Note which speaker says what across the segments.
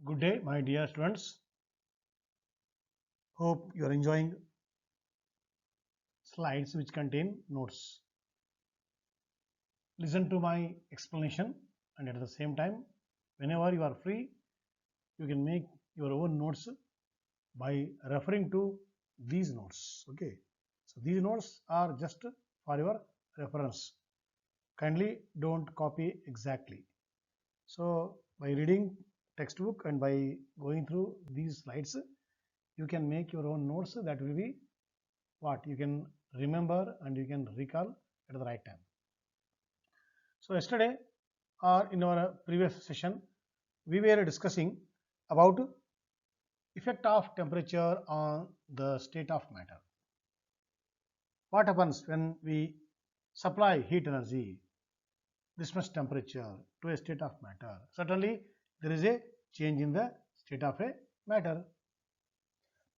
Speaker 1: Good day, my dear students. Hope you are enjoying slides which contain notes. Listen to my explanation, and at the same time, whenever you are free, you can make your own notes by referring to these notes. Okay, so these notes are just for your reference. Kindly don't copy exactly. So by reading textbook and by going through these slides, you can make your own notes that will be what you can remember and you can recall at the right time. So yesterday or in our previous session, we were discussing about effect of temperature on the state of matter. What happens when we supply heat energy this much temperature to a state of matter? Certainly there is a change in the state of a matter.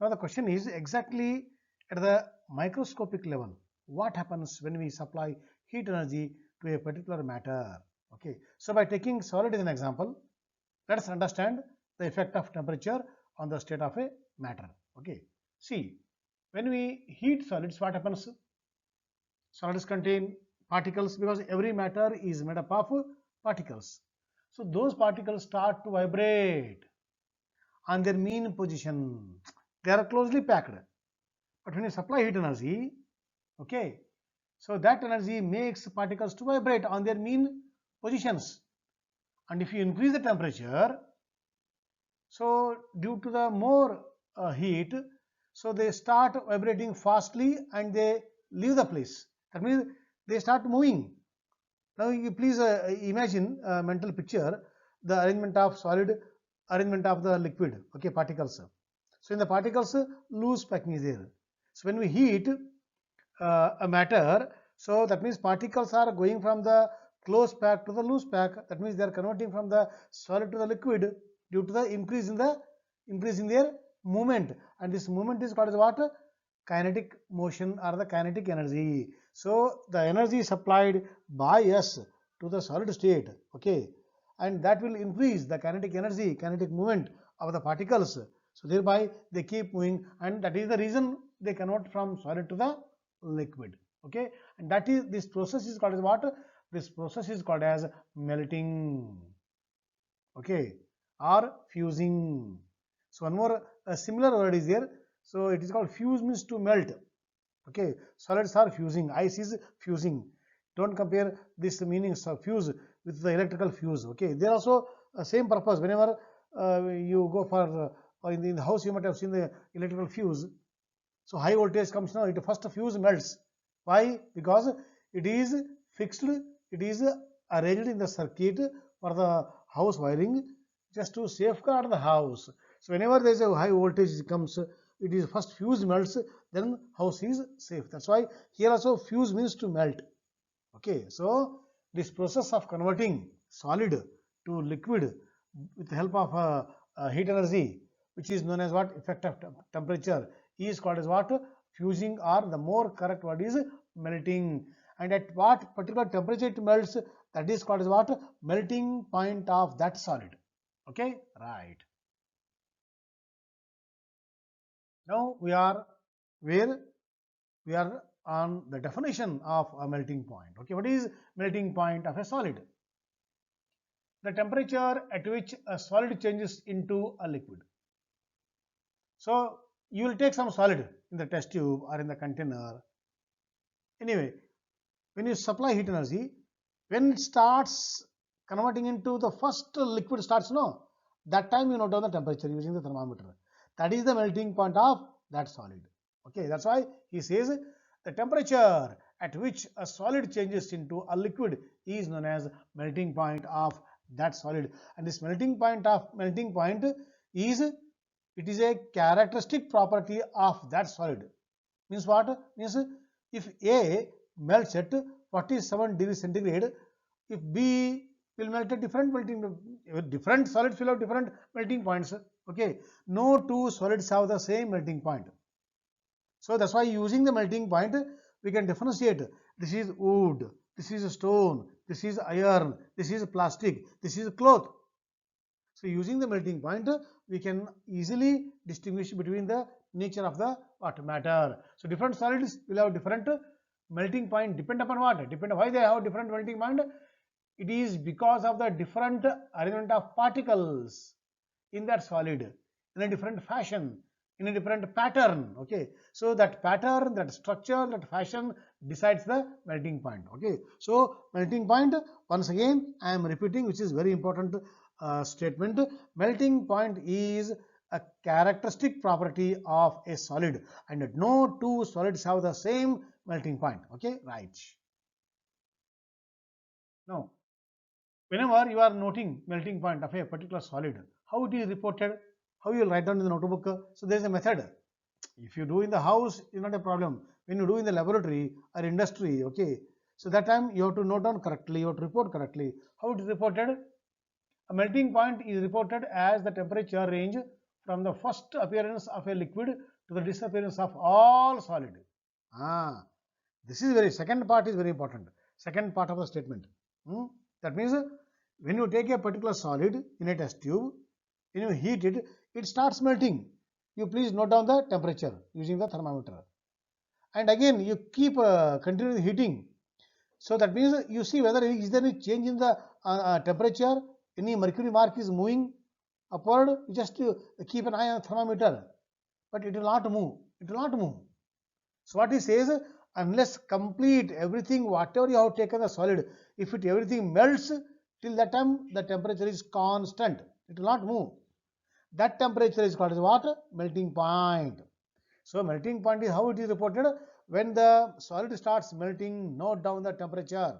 Speaker 1: Now the question is exactly at the microscopic level, what happens when we supply heat energy to a particular matter? Okay, so by taking solid as an example, let us understand the effect of temperature on the state of a matter. Okay, see, when we heat solids, what happens? Solids contain particles because every matter is made up of particles. So those particles start to vibrate on their mean position. They are closely packed. But when you supply heat energy, okay, so that energy makes particles to vibrate on their mean positions. And if you increase the temperature, so due to the more heat, so they start vibrating fastly and they leave the place. That means they start moving. Now you please imagine a mental picture, the arrangement of solid, arrangement of the liquid, okay, particles. So in the particles, loose packing is there. So when we heat a matter, so that means particles are going from the close pack to the loose pack. That means they are converting from the solid to the liquid due to the increase in their movement, and this movement is called as what? Kinetic motion or the kinetic energy. So the energy supplied by us to the solid state, okay, and that will increase the kinetic energy, kinetic movement of the particles. So thereby they keep moving, and that is the reason they convert from solid to the liquid. Okay, and that is, this process is called as what? This process is called as melting, okay, or fusing. So one more similar word is there. So it is called fuse, means to melt. Okay, solids are fusing, ice is fusing. Don't compare this meanings of fuse with the electrical fuse. Okay, they are also same purpose. Whenever you go for in the house, you might have seen the electrical fuse. So high voltage comes now, it first fuse melts. Why? Because it is fixed, it is arranged in the circuit for the house wiring just to safeguard the house. So whenever there is a high voltage comes, it is first fuse melts, then house is safe. That's why here also fuse means to melt. Okay, so this process of converting solid to liquid with the help of heat energy, which is known as what? Effect of temperature, is called as what? Fusing, or the more correct word is melting. And at what particular temperature it melts, that is called as what? Melting point of that solid. Okay, right. Now we are where? We are on the definition of a melting point. Okay, what is melting point of a solid? The temperature at which a solid changes into a liquid. So you will take some solid in the test tube or in the container. Anyway, when you supply heat energy, when it starts converting into the first liquid starts, no, that time you note down the temperature using the thermometer. That is the melting point of that solid. Okay, that's why he says the temperature at which a solid changes into a liquid is known as melting point of that solid. And this melting point is, it is a characteristic property of that solid. Means what? Means if A melts at 47 degrees centigrade, if B will melt at different solids will have different melting points. Okay, no two solids have the same melting point. So that's why using the melting point we can differentiate. This is wood, this is stone, this is iron, this is plastic, this is cloth. So using the melting point, we can easily distinguish between the nature of the what matter. So different solids will have different melting point. Depend upon what? Depend why they have different melting point. It is because of the different arrangement of particles in that solid in a different fashion, in a different pattern. Okay, so that pattern, that structure, that fashion decides the melting point. Okay, so melting point, once again I am repeating, which is very important statement. Melting point is a characteristic property of a solid, and no two solids have the same melting point. Okay, right. Now, whenever you are noting melting point of a particular solid, how it is reported, how you will write down in the notebook. So there is a method. If you do in the house, it's not a problem. When you do in the laboratory or industry, okay, so that time you have to note down correctly, you have to report correctly. How it is reported? A melting point is reported as the temperature range from the first appearance of a liquid to the disappearance of all solid. This is second part is very important. Second part of the statement. That means when you take a particular solid in a test tube, when you heat it, it starts melting. You please note down the temperature using the thermometer. And again, you keep continuing heating. So that means you see whether is there any change in the temperature, any mercury mark is moving upward, you just keep an eye on the thermometer. But it will not move. It will not move. So what he says, unless complete everything, whatever you have taken the solid, if it everything melts, till that time the temperature is constant. It will not move. That temperature is called as what? Melting point. So melting point is how it is reported. When the solid starts melting, note down the temperature.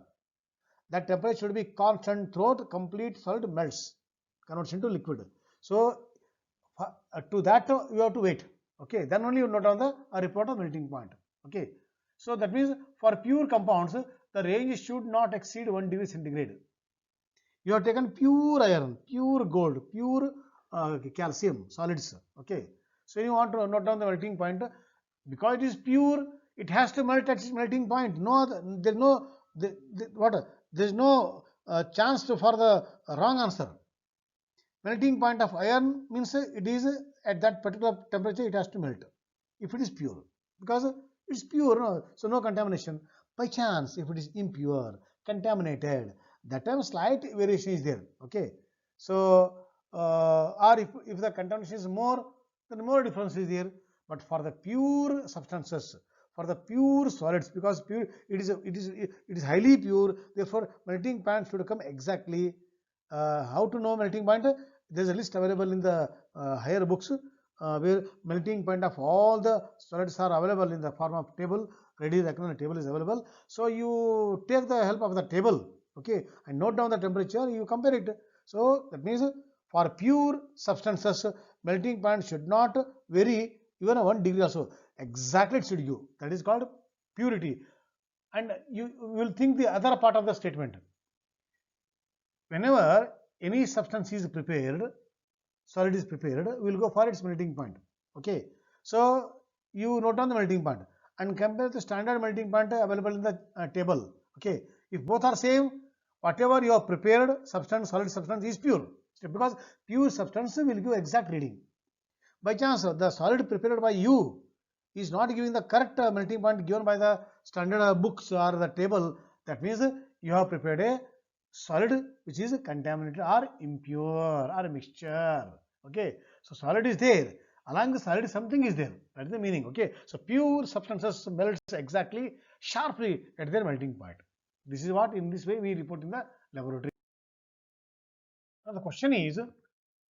Speaker 1: That temperature should be constant throughout complete solid melts, converts into liquid. So to that you have to wait. Okay, then only you note down the report of melting point. Okay, so that means for pure compounds, the range should not exceed 1 degree centigrade. You have taken pure iron, pure gold, pure calcium solids. Okay, so you want to note down the melting point. Because it is pure, it has to melt at its melting point. No, there is no there is no chance for the wrong answer. Melting point of iron means it is at that particular temperature it has to melt if it is pure, because it's pure, no? So no contamination. By chance, if it is impure, contaminated, that time slight variation is there. Okay, so or if the contamination is more, then more difference is there. But for the pure substances, for the pure solids, because pure it is highly pure, therefore melting point should come exactly. How to know melting point? There is a list available in the higher books where melting point of all the solids are available in the form of table. Ready reckoner table is available. So you take the help of the table, okay, and note down the temperature. You compare it. So that means for pure substances, melting point should not vary even 1 degree also. Exactly it should give. That is called purity. And you will think the other part of the statement. Whenever any substance is prepared, solid is prepared, we will go for its melting point. Okay, so you note down the melting point and compare the standard melting point available in the table. Okay, if both are same, whatever you have prepared substance, solid substance is pure, because pure substance will give exact reading. By chance the solid prepared by you is not giving the correct melting point given by the standard books or the table, that means you have prepared a solid which is contaminated or impure or mixture. Okay, so solid is there, along the solid something is there, that is the meaning. Okay, so pure substances melts exactly sharply at their melting point. This is what in this way we report in the laboratory. Now the question is,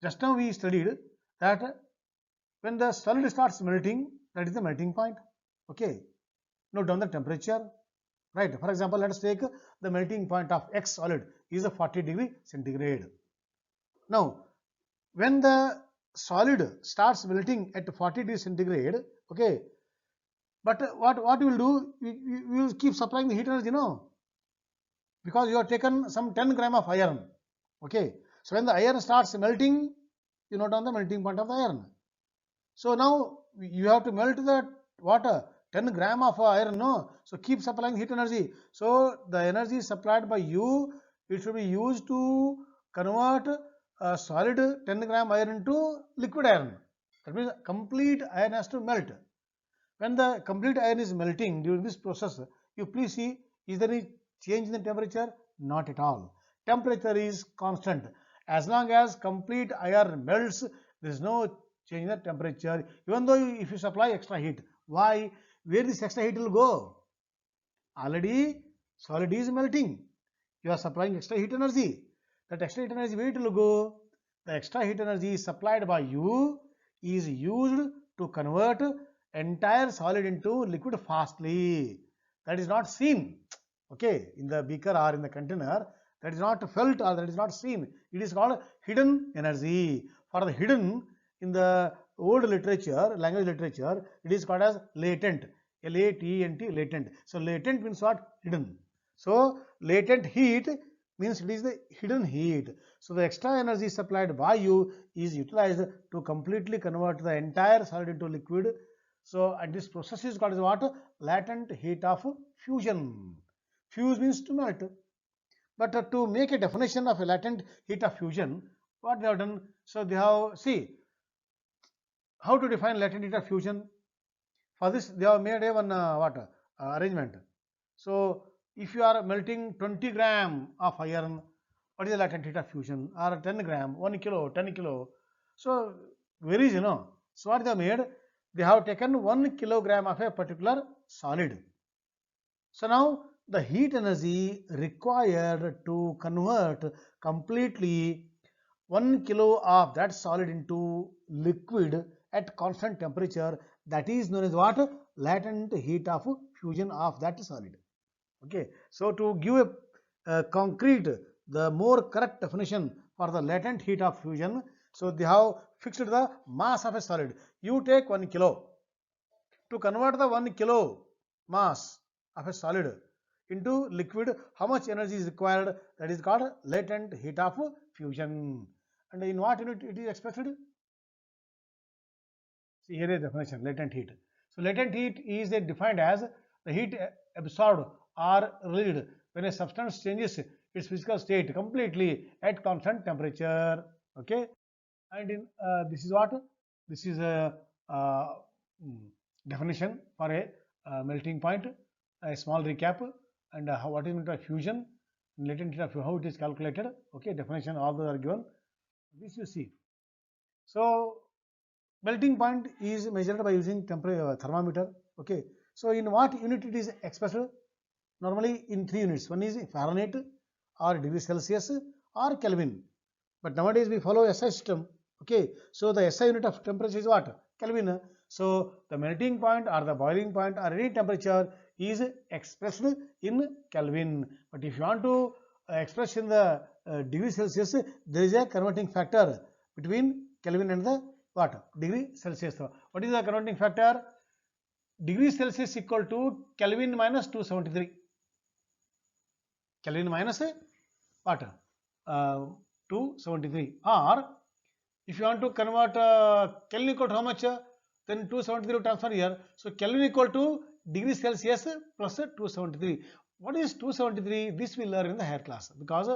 Speaker 1: just now we studied that when the solid starts melting, that is the melting point. Okay, note down the temperature. Right, for example, let us take the melting point of X solid is a 40 degree centigrade. Now, when the solid starts melting at 40 degree centigrade, okay, but what you will do, you will keep supplying the heat energy, no? Because you have taken some 10 gram of iron. Okay, so when the iron starts melting, you note down the melting point of the iron. So now you have to melt the water. 10 gram of iron, no? So keep supplying heat energy. So the energy supplied by you, it should be used to convert solid 10 gram iron into liquid iron. That means complete iron has to melt. When the complete iron is melting during this process, you please see, is there any change in the temperature? Not at all. Temperature is constant. As long as complete iron melts, there is no change in the temperature, even though if you supply extra heat. Why? Where this extra heat will go? Already solid is melting. You are supplying extra heat energy. That extra heat energy, where it will go? The extra heat energy supplied by you is used to convert entire solid into liquid fastly. That is not seen, okay, in the beaker or in the container. That is not felt or that is not seen. It is called hidden energy. For the hidden, in the old literature, language literature, it is called as latent. L-A-T-E-N-T, latent. So latent means what? Hidden. So latent heat means it is the hidden heat. So the extra energy supplied by you is utilized to completely convert the entire solid into liquid. So and this process is called as what? Latent heat of fusion. Fuse means to melt. But to make a definition of a latent heat of fusion, what they have done? So they have, see, how to define latent heat of fusion. For this, they have made a one arrangement. So if you are melting 20 gram of iron, what is the latent heat of fusion? Or 10 gram, 1 kilo, 10 kilo. So varies, you know. So what they have made? They have taken 1 kilogram of a particular solid. So now the heat energy required to convert completely 1 kilo of that solid into liquid at constant temperature, that is known as what? Latent heat of fusion of that solid. Okay, so to give a concrete, the more correct definition for the latent heat of fusion, so they have fixed the mass of a solid. You take 1 kilo. To convert the 1 kilo mass of a solid into liquid, how much energy is required? That is called latent heat of fusion. And in what unit it is expressed? See, here is the definition, latent heat. So latent heat is defined as the heat absorbed or released when a substance changes its physical state completely at constant temperature. Okay, and in this is what? This is a definition for a melting point. A small recap, and what is meant by fusion, latent heat of how it is calculated. Okay, definition, all those are given. This you see. So melting point is measured by using thermometer. Okay, so in what unit it is expressed? Normally in 3 units. One is Fahrenheit or degree Celsius or Kelvin. But nowadays we follow SI system. Okay, so the SI unit of temperature is what? Kelvin. So the melting point or the boiling point or any temperature is expressed in Kelvin. But if you want to express in the degree Celsius, there is a converting factor between Kelvin and the what? Degree Celsius. What is the converting factor? Degree Celsius equal to Kelvin minus 273. Kelvin minus what? 273. Or if you want to convert Kelvin equal to how much? Then 273 transfer here. So Kelvin equal to degree Celsius plus 273. What is 273? This we learn in the higher class, because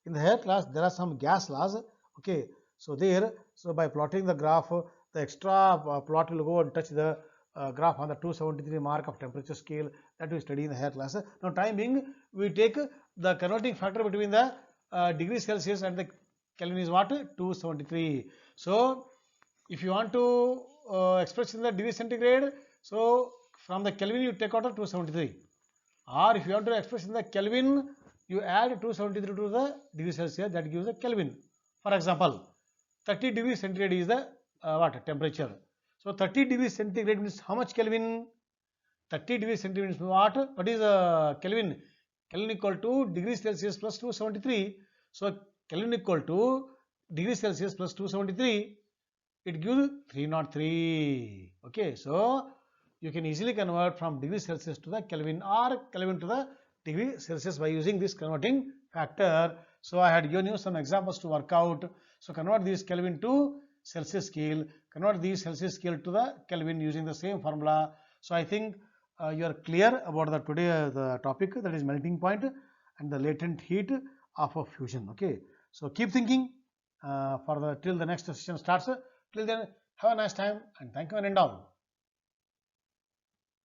Speaker 1: in the higher class there are some gas laws. Okay, so there, so by plotting the graph, the extra plot will go and touch the graph on the 273 mark of temperature scale that we study in the higher class. Now time being, we take the converting factor between the degree Celsius and the Kelvin is what? 273. So if you want to express in the degree centigrade, so from the Kelvin you take out the 273. Or if you want to express in the Kelvin, you add 273 to the degree Celsius, that gives the Kelvin. For example, 30 degrees centigrade is the what? Temperature. So 30 degrees centigrade means how much Kelvin? 30 degrees centigrade means what? What is Kelvin? Kelvin equal to degrees Celsius plus 273. So Kelvin equal to degrees Celsius plus 273. It gives 303. Okay, so you can easily convert from degree Celsius to the Kelvin or Kelvin to the degree Celsius by using this converting factor. So I had given you some examples to work out. So convert this Kelvin to Celsius scale, convert these Celsius scale to the Kelvin using the same formula. So I think you are clear about the today the topic, that is melting point and the latent heat of a fusion. Okay, so keep thinking. for the till the next session starts. Till then, have a nice time and thank you and all.